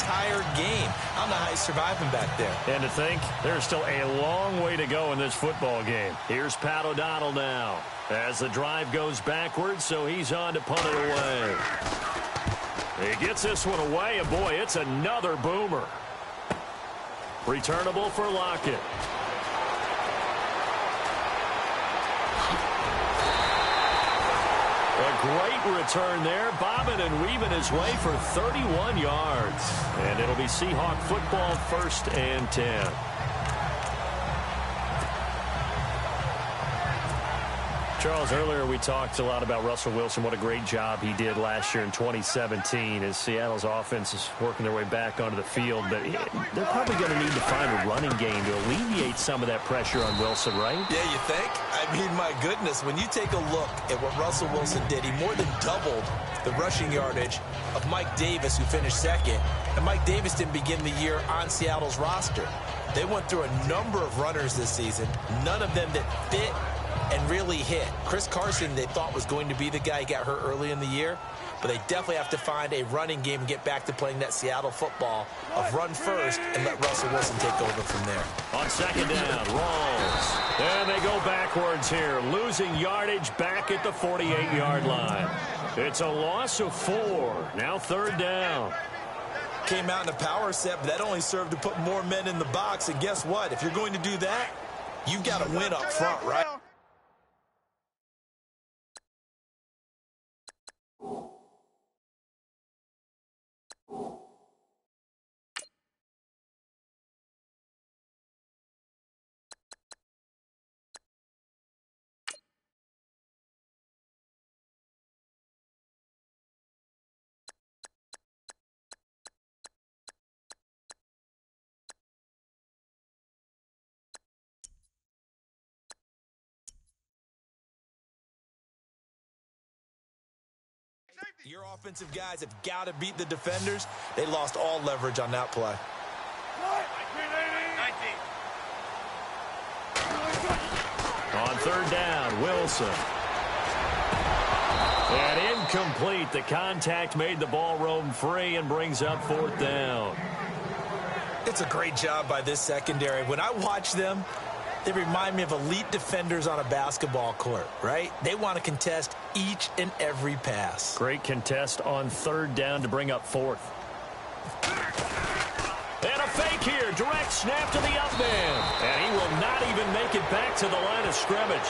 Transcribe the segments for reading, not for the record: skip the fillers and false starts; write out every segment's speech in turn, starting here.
entire game. I don't know how he's surviving back there. And to think, there's still a long way to go in this football game. Here's Pat O'Donnell now as the drive goes backwards, so he's on to punt it away. He gets this one away, and boy, it's another boomer. Returnable for Lockett. A great return there, bobbing and weaving his way for 31 yards. And it'll be Seahawk football, 1st and 10. Charles, earlier we talked a lot about Russell Wilson, what a great job he did last year in 2017 as Seattle's offense is working their way back onto the field. But they're probably going to need to find a running game to alleviate some of that pressure on Wilson, right? Yeah, you think? I mean, my goodness, when you take a look at what Russell Wilson did, he more than doubled the rushing yardage of Mike Davis, who finished 2nd. And Mike Davis didn't begin the year on Seattle's roster. They went through a number of runners this season, none of them that fit and really hit. Chris Carson, they thought was going to be the guy. He got hurt early in the year, but they definitely have to find a running game and get back to playing that Seattle football of run first and let Russell Wilson take over from there. On 2nd down, Rawls. And they go backwards here, losing yardage back at the 48-yard line. It's a loss of 4. Now 3rd down. Came out in a power set, but that only served to put more men in the box. And guess what? If you're going to do that, you've got to win up front, right? Your offensive guys have got to beat the defenders. They lost all leverage on that play. On 3rd down, Wilson. And incomplete. The contact made the ball roam free and brings up 4th down. It's a great job by this secondary. When I watch them, they remind me of elite defenders on a basketball court, right? They want to contest each and every pass. Great contest on 3rd down to bring up 4th. And a fake here. Direct snap to the up man. And he will not even make it back to the line of scrimmage.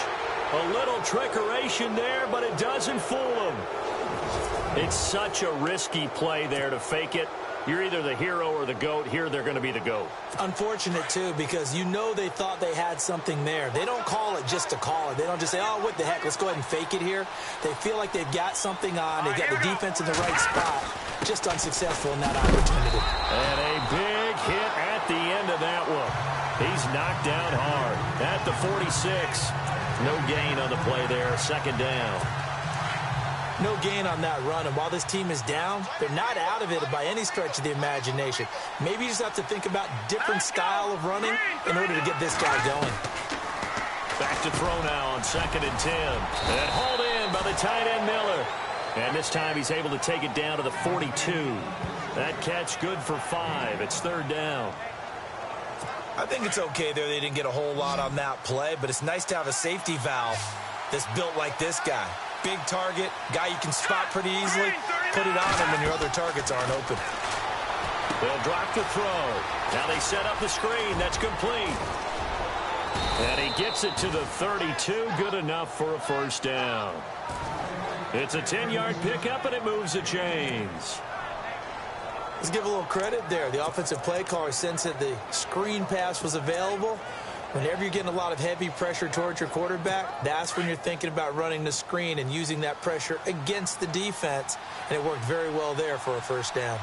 A little trickeration there, but it doesn't fool him. It's such a risky play there to fake it. You're either the hero or the GOAT. Here they're going to be the GOAT. Unfortunate, too, because you know they thought they had something there. They don't call it just to call it. They don't just say, oh, what the heck, let's go ahead and fake it here. They feel like they've got something on. They've got the defense in the right spot. Just unsuccessful in that opportunity. And a big hit at the end of that one. He's knocked down hard at the 46. No gain on the play there. 2nd down. No gain on that run, and while this team is down, they're not out of it by any stretch of the imagination. Maybe you just have to think about different style of running in order to get this guy going. Back to throw now on 2nd and 10. And hauled in by the tight end Miller. And this time he's able to take it down to the 42. That catch good for 5. It's 3rd down. I think it's okay there. They didn't get a whole lot on that play, but it's nice to have a safety valve that's built like this guy. Big target, guy you can spot pretty easily. Put it on him when your other targets aren't open. They'll drop the throw. Now they set up the screen. That's complete. And he gets it to the 32. Good enough for a 1st down. It's a 10-yard pickup, and it moves the chains. Let's give a little credit there. The offensive play caller sensed that the screen pass was available. Whenever you're getting a lot of heavy pressure towards your quarterback, that's when you're thinking about running the screen and using that pressure against the defense. And it worked very well there for a 1st down.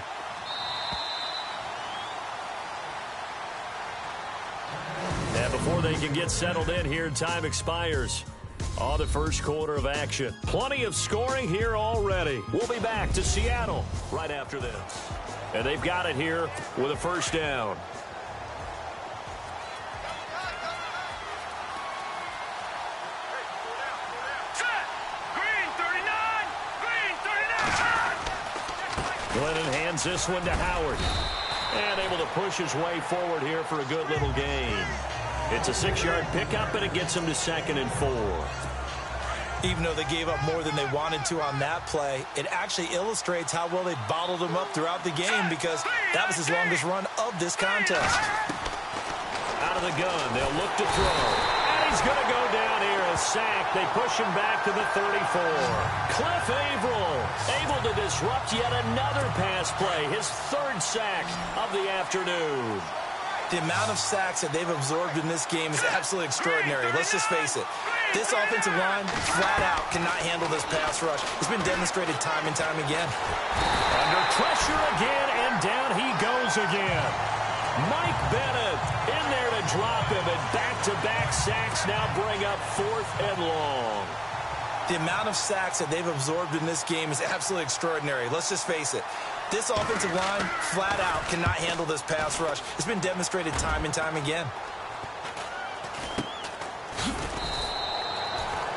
And before they can get settled in here, time expires on the 1st quarter of action. Plenty of scoring here already. We'll be back to Seattle right after this. And they've got it here with a 1st down. Glennon hands this one to Howard. And able to push his way forward here for a good little gain. It's a 6-yard pickup, and it gets him to 2nd and 4. Even though they gave up more than they wanted to on that play, it actually illustrates how well they bottled him up throughout the game because that was his longest run of this contest. Out of the gun, they'll look to throw. And he's going to go down here, a sack. They push him back to the 34. Cliff Averill able to disrupt yet another pass play, his 3rd sack of the afternoon. The amount of sacks that they've absorbed in this game is absolutely extraordinary. Let's just face it. This offensive line, flat out, cannot handle this pass rush. It's been demonstrated time and time again. Under pressure again, and down he goes again. Mike Bennett in there to drop him, and back-to-back sacks now bring up 4th and long. The amount of sacks that they've absorbed in this game is absolutely extraordinary. Let's just face it. This offensive line, flat out, cannot handle this pass rush. It's been demonstrated time and time again.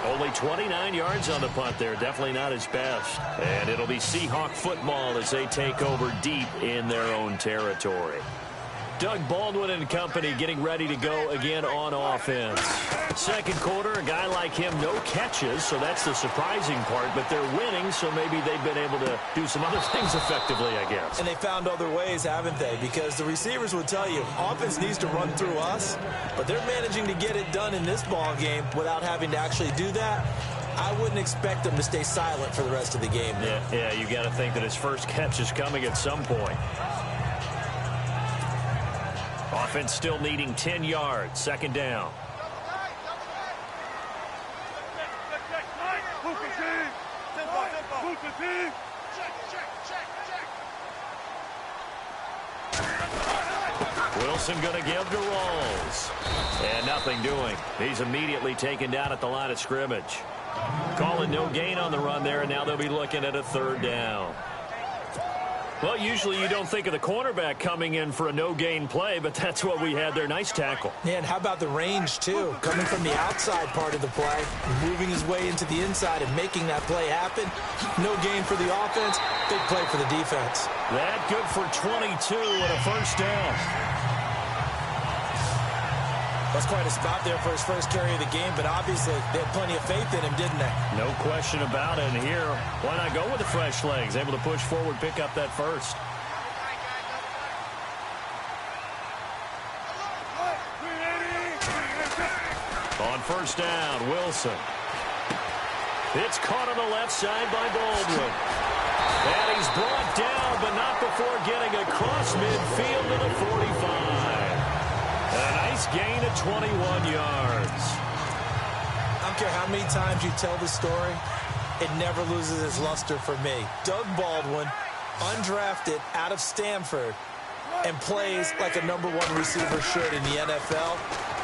Only 29 yards on the punt there. Definitely not his best. And it'll be Seahawk football as they take over deep in their own territory. Doug Baldwin and company getting ready to go again on offense. Second quarter, a guy like him, no catches, so that's the surprising part. But they're winning, so maybe they've been able to do some other things effectively, I guess. And they found other ways, haven't they? Because the receivers will tell you, offense needs to run through us, but they're managing to get it done in this ball game without having to actually do that. I wouldn't expect them to stay silent for the rest of the game. Yeah, you got to think that his first catch is coming at some point. Offense still needing 10 yards. 2nd down. Wilson going to give to Rawls. And nothing doing. He's immediately taken down at the line of scrimmage. Calling no gain on the run there, and now they'll be looking at a 3rd down. Well, usually you don't think of the cornerback coming in for a no-gain play, but that's what we had there. Nice tackle. Yeah, and how about the range, too? Coming from the outside part of the play, moving his way into the inside and making that play happen. No gain for the offense, big play for the defense. That good for 22 and a 1st down. That's quite a spot there for his first carry of the game, but obviously they had plenty of faith in him, didn't they? No question about it. And here, why not go with the fresh legs? Able to push forward, pick up that 1st. On 1st down, Wilson. It's caught on the left side by Baldwin. And he's brought down, but not before getting across midfield to the 45. A nice gain of 21 yards. I don't care how many times you tell the story, it never loses its luster for me. Doug Baldwin, undrafted out of Stanford, and plays like a #1 receiver should in the NFL.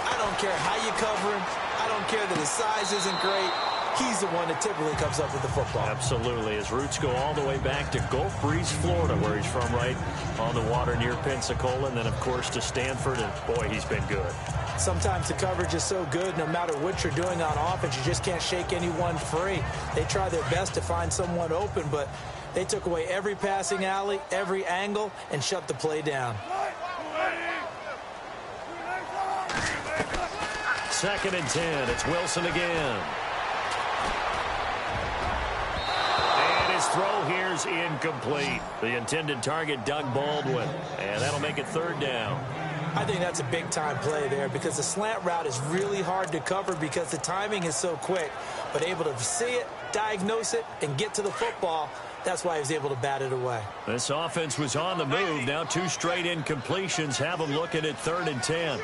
I don't care how you cover him. I don't care that his size isn't great. He's the one that typically comes up with the football. Absolutely. His roots go all the way back to Gulf Breeze, Florida, where he's from, right on the water near Pensacola, and then, of course, to Stanford, and, boy, he's been good. Sometimes the coverage is so good, no matter what you're doing on offense, you just can't shake anyone free. They try their best to find someone open, but they took away every passing alley, every angle, and shut the play down. 2nd and 10. It's Wilson again. His throw here's incomplete. The intended target, Doug Baldwin. And that'll make it 3rd down. I think that's a big-time play there because the slant route is really hard to cover because the timing is so quick. But able to see it, diagnose it, and get to the football, that's why he was able to bat it away. This offense was on the move. Now 2 straight incompletions have them looking at 3rd and 10.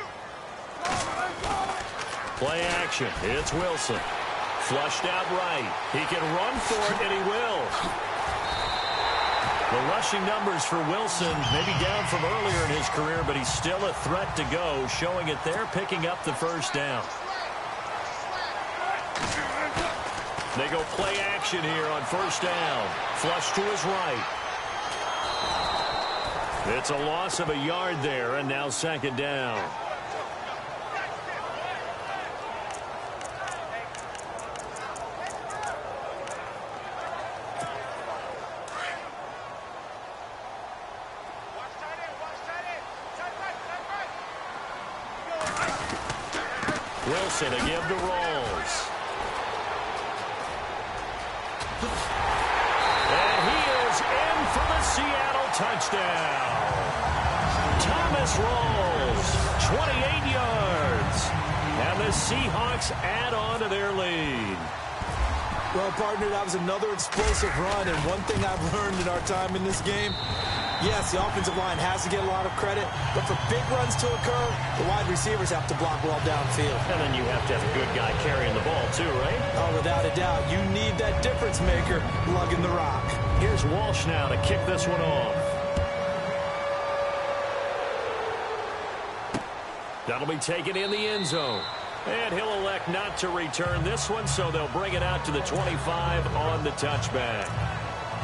Play action. It's Wilson. Flushed out right. He can run for it, and he will. The rushing numbers for Wilson maybe down from earlier in his career, but he's still a threat to go, showing it there, picking up the 1st down. They go play action here on 1st down. Flush to his right. It's a loss of a yard there, and now 2nd down. Wilson to give to Rolls. And he is in for the Seattle touchdown. Thomas Rolls, 28 yards. And the Seahawks add on to their lead. Well, partner, that was another explosive run, and one thing I've learned in our time in this game, yes, the offensive line has to get a lot of credit, but for big runs to occur, the wide receivers have to block well downfield. And then you have to have a good guy carrying the ball too, right? Oh, without a doubt. You need that difference maker lugging the rock. Here's Walsh now to kick this one off. That'll be taken in the end zone. And he'll elect not to return this one, so they'll bring it out to the 25 on the touchback.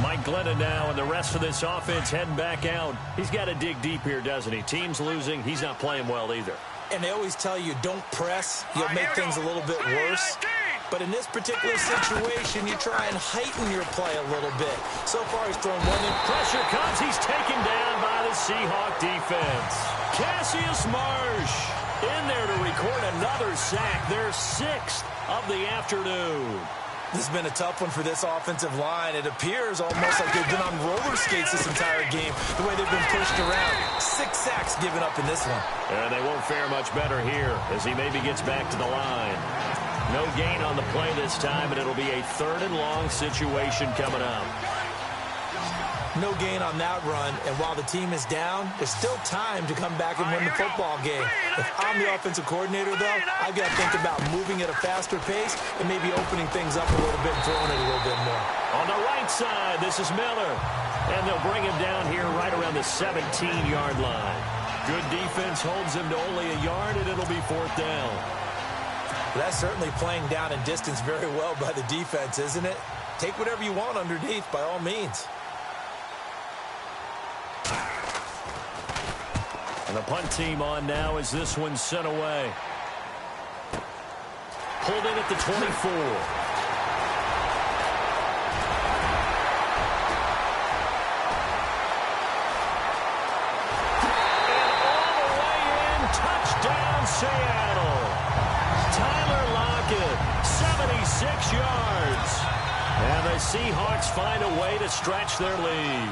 Mike Glennon now and the rest of this offense heading back out. He's got to dig deep here, doesn't he? Team's losing. He's not playing well either. And they always tell you, don't press. You'll make things a little bit worse. But in this particular situation, you try and heighten your play a little bit. So far, he's thrown one in. Pressure comes. He's taken down by the Seahawk defense. Cassius Marsh in there to record another sack. Their 6th of the afternoon. This has been a tough one for this offensive line. It appears almost like they've been on roller skates this entire game, the way they've been pushed around. 6 sacks given up in this one. And they won't fare much better here as he maybe gets back to the line. No gain on the play this time, and it'll be a 3rd and long situation coming up. No gain on that run, and while the team is down, there's still time to come back and win the football game. If I'm the offensive coordinator, though, I've got to think about moving at a faster pace and maybe opening things up a little bit and throwing it a little bit more. On the right side, this is Miller. And they'll bring him down here right around the 17-yard line. Good defense holds him to only a yard, and it'll be 4th down. That's certainly playing down in distance very well by the defense, isn't it? Take whatever you want underneath, by all means. And the punt team on now as this one's sent away. Pulled in at the 24. And all the way in, touchdown Seattle. Tyler Lockett, 76 yards. And the Seahawks find a way to stretch their lead.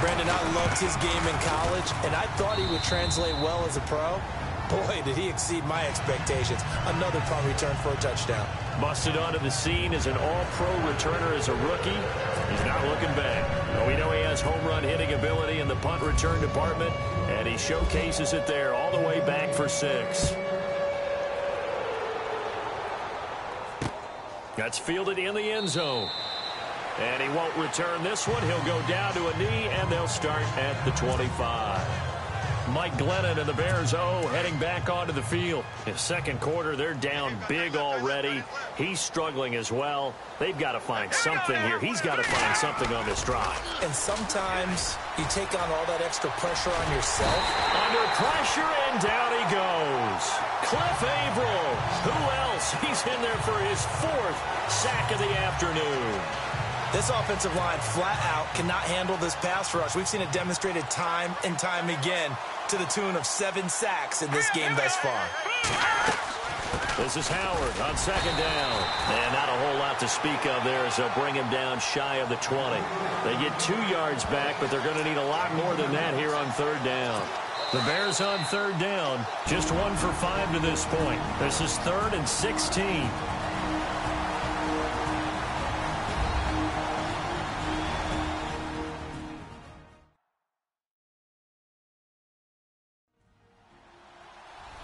Brandon, I loved his game in college, and I thought he would translate well as a pro. Boy, did he exceed my expectations. Another punt return for a touchdown. Busted onto the scene as an all-pro returner as a rookie. He's not looking back. Well, we know he has home run hitting ability in the punt return department, and he showcases it there all the way back for 6. That's fielded in the end zone. And he won't return this one. He'll go down to a knee, and they'll start at the 25. Mike Glennon and the Bears, heading back onto the field. In second quarter, they're down big already. He's struggling as well. They've got to find something here. He's got to find something on this drive. And sometimes you take on all that extra pressure on yourself. Under pressure, and down he goes. Cliff Averill. Who else? He's in there for his 4th sack of the afternoon. This offensive line flat out cannot handle this pass rush. We've seen it demonstrated time and time again to the tune of 7 sacks in this game thus far. This is Howard on 2nd down. And not a whole lot to speak of there as they'll bring him down shy of the 20. They get 2 yards back, but they're going to need a lot more than that here on 3rd down. The Bears on 3rd down, just 1 for 5 to this point. This is 3rd and 16.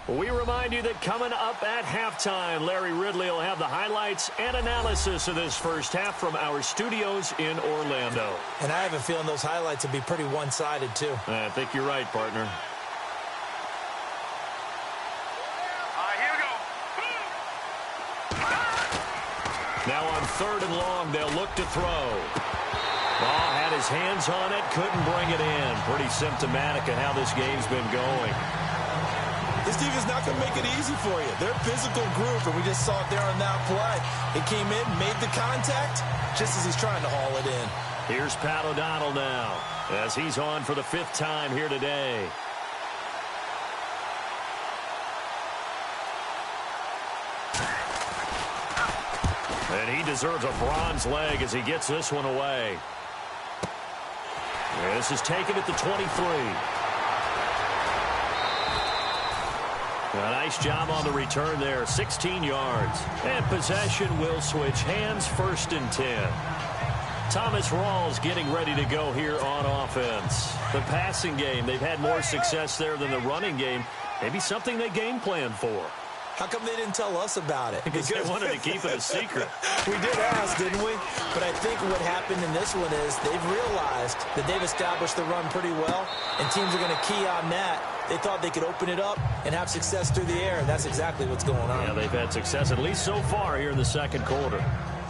We remind you that coming up at halftime, Larry Ridley will have the highlights and analysis of this first half from our studios in Orlando. And I have a feeling those highlights will be pretty one-sided, too. I think you're right, partner. Here we go. Now on 3rd and long, they'll look to throw. Ball had his hands on it, couldn't bring it in. Pretty symptomatic of how this game's been going. This defense is not going to make it easy for you. They're a physical group, and we just saw it there on that play. He came in, made the contact, just as he's trying to haul it in. Here's Pat O'Donnell now, as he's on for the 5th time here today. deserves a bronze leg as he gets this one away. This is taken at the 23. A nice job on the return there, 16 yards. And possession will switch hands, 1st and 10. Thomas Rawls getting ready to go here on offense. The passing game, they've had more success there than the running game. Maybe something they game plan for. How come they didn't tell us about it? Because they wanted to keep it a secret. We did ask, didn't we? But I think what happened in this one is they've realized that they've established the run pretty well, and teams are going to key on that. They thought they could open it up and have success through the air. That's exactly what's going on. Yeah, they've had success, at least so far, here in the second quarter.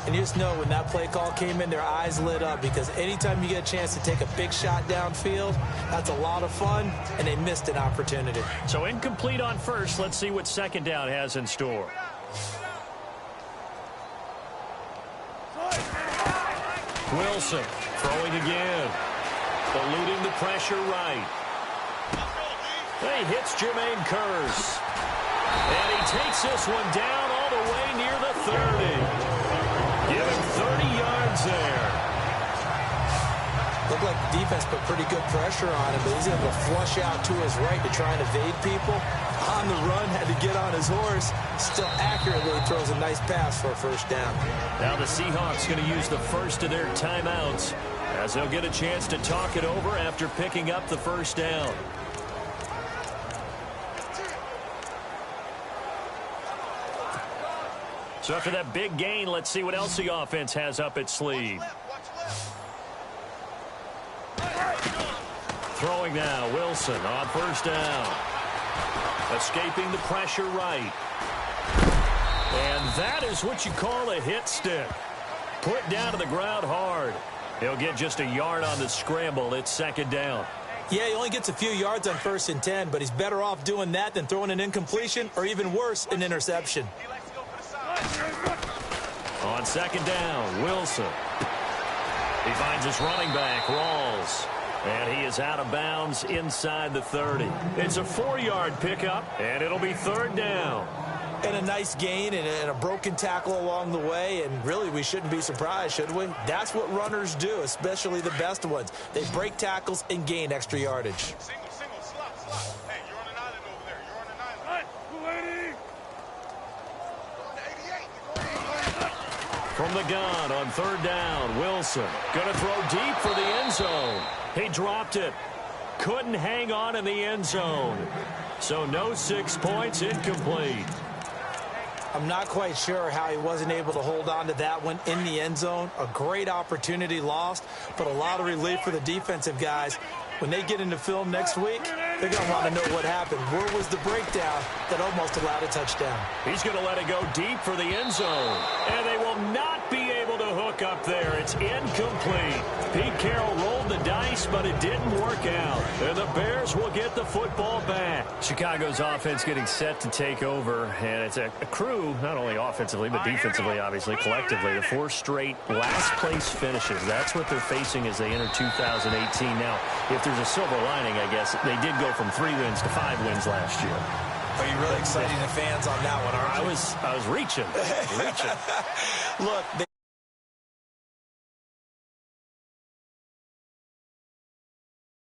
And you just know when that play call came in, their eyes lit up, because anytime you get a chance to take a big shot downfield, that's a lot of fun, and they missed an opportunity. So incomplete on first. Let's see what second down has in store. Wilson throwing again. Eluding the pressure right. He hits Jermaine Curse. And he takes this one down all the way near the 30. Give him 30 yards there. Looked like the defense put pretty good pressure on him, but he's able to flush out to his right to try and evade people. On the run, had to get on his horse. Still accurately throws a nice pass for a 1st down. Now the Seahawks going to use the first of their timeouts as they'll get a chance to talk it over after picking up the 1st down. So after that big gain, let's see what else the offense has up its sleeve. Throwing now, Wilson on 1st down. Escaping the pressure right. And that is what you call a hit stick. Put down to the ground hard. He'll get just a yard on the scramble. It's 2nd down. Yeah, he only gets a few yards on 1st and 10, but he's better off doing that than throwing an incompletion, or even worse, an interception. On 2nd down, Wilson. He finds his running back, Rawls. And he is out of bounds inside the 30. It's a 4-yard pickup, and it'll be 3rd down. And a nice gain and a broken tackle along the way, and really we shouldn't be surprised, should we? That's what runners do, especially the best ones. They break tackles and gain extra yardage. Single, slot. Hey, you're on an island over there. You're on an island. Right, 280. From the gun on 3rd down, Wilson going to throw deep for the end zone. He dropped it. Couldn't hang on in the end zone. So no 6 points, incomplete. I'm not quite sure how he wasn't able to hold on to that one in the end zone. A great opportunity lost, but a lot of relief for the defensive guys. When they get into film next week, they're going to want to know what happened. Where was the breakdown that almost allowed a touchdown? He's going to let it go deep for the end zone. And they will not be able to hook up there. It's incomplete. Pete Carroll rolled the dice, but it didn't work out. And the Bears will get the football back. Chicago's offense getting set to take over. And it's a crew, not only offensively, but defensively, obviously, collectively. The 4 straight last-place finishes. That's what they're facing as they enter 2018. Now, if there's a silver lining, I guess, they did go from 3 wins to 5 wins last year. Are you really exciting the fans on that one, aren't you? I was reaching. Look,